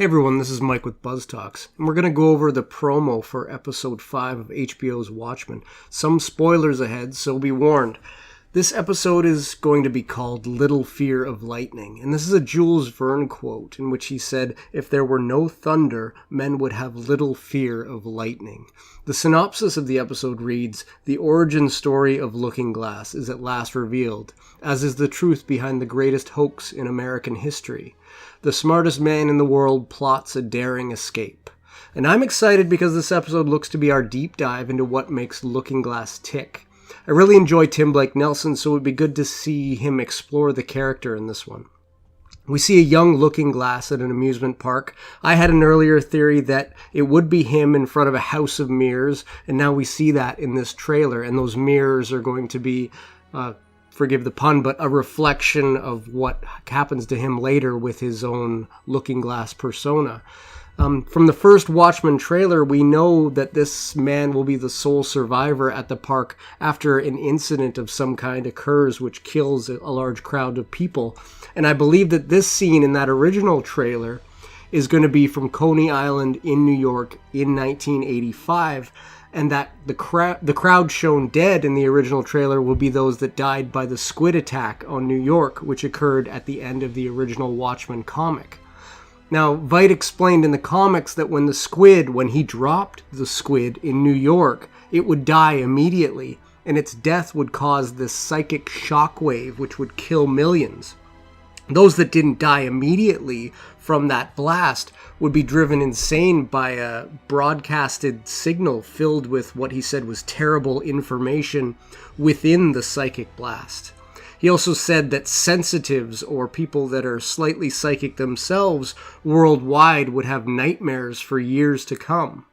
Hey everyone, this is Mike with BuzzTox, and we're going to go over the promo for episode 5 of HBO's Watchmen. Some spoilers ahead, so be warned. This episode is going to be called Little Fear of Lightning, and this is a Jules Verne quote in which he said, "If there were no thunder, men would have little fear of lightning." The synopsis of the episode reads, "The origin story of Looking Glass is at last revealed, as is the truth behind the greatest hoax in American history. The smartest man in the world plots a daring escape." And I'm excited because this episode looks to be our deep dive into what makes Looking Glass tick. I really enjoy Tim Blake Nelson, so it would be good to see him explore the character in this one. We see a young Looking Glass at an amusement park. I had an earlier theory that it would be him in front of a house of mirrors, and now we see that in this trailer, and those mirrors are going to be, forgive the pun, but a reflection of what happens to him later with his own Looking Glass persona. From the first Watchmen trailer, we know that this man will be the sole survivor at the park after an incident of some kind occurs which kills a large crowd of people. And I believe that this scene in that original trailer is going to be from Coney Island in New York in 1985, and that the crowd shown dead in the original trailer will be those that died by the squid attack on New York, which occurred at the end of the original Watchmen comic. Now, Veidt explained in the comics that when he dropped the squid in New York, it would die immediately, and its death would cause this psychic shockwave which would kill millions. Those that didn't die immediately from that blast would be driven insane by a broadcasted signal filled with what he said was terrible information within the psychic blast. He also said that sensitives, or people that are slightly psychic themselves worldwide, would have nightmares for years to come.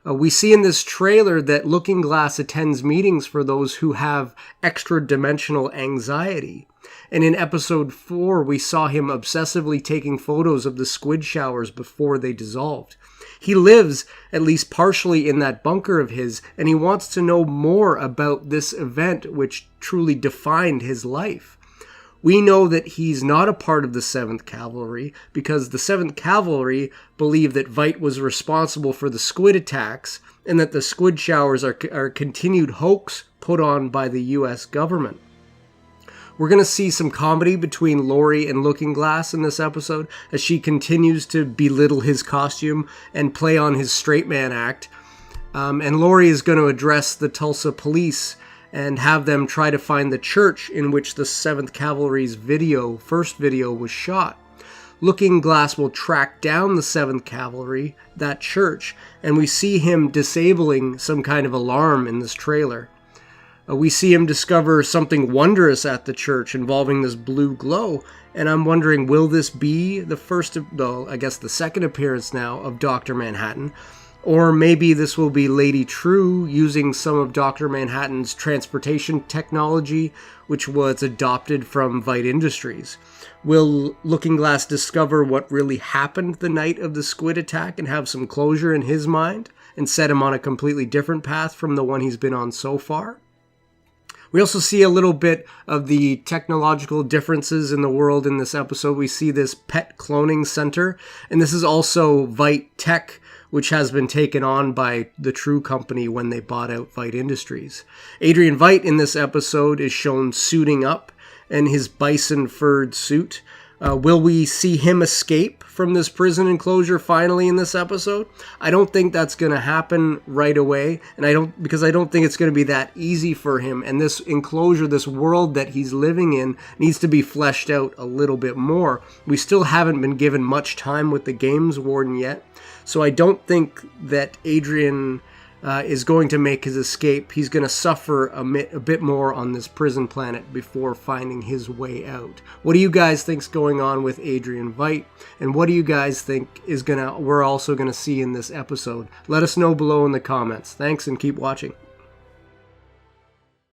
We see in this trailer that Looking Glass attends meetings for those who have extra-dimensional anxiety. And in episode 4, we saw him obsessively taking photos of the squid showers before they dissolved. He lives, at least partially, in that bunker of his, and he wants to know more about this event which truly defined his life. We know that he's not a part of the 7th Cavalry because the 7th Cavalry believe that Veidt was responsible for the squid attacks and that the squid showers are a continued hoax put on by the US government. We're going to see some comedy between Laurie and Looking Glass in this episode as she continues to belittle his costume and play on his straight man act. And Laurie is going to address the Tulsa police and have them try to find the church in which the 7th Cavalry's first video was shot. Looking Glass will track down the 7th Cavalry, that church, and we see him disabling some kind of alarm in this trailer. We see him discover something wondrous at the church involving this blue glow, and I'm wondering, will this be the second appearance now of Dr. Manhattan? Or maybe this will be Lady True using some of Dr. Manhattan's transportation technology, which was adopted from Veidt Industries. Will Looking Glass discover what really happened the night of the squid attack and have some closure in his mind and set him on a completely different path from the one he's been on so far? We also see a little bit of the technological differences in the world in this episode. We see this pet cloning center, and this is also Veidt Tech, which has been taken on by the True Company when they bought out Veidt Industries. Adrian Veidt in this episode is shown suiting up in his bison furred suit. Will we see him escape from this prison enclosure finally in this episode? I don't think that's going to happen right away, because I don't think it's going to be that easy for him. And this enclosure, this world that he's living in, needs to be fleshed out a little bit more. We still haven't been given much time with the games warden yet, so I don't think that Adrian is going to make his escape. He's going to suffer a bit more on this prison planet before finding his way out. What do you guys think's going on with Adrian Veidt? And what do you guys think we're also going to see in this episode? Let us know below in the comments. Thanks and keep watching.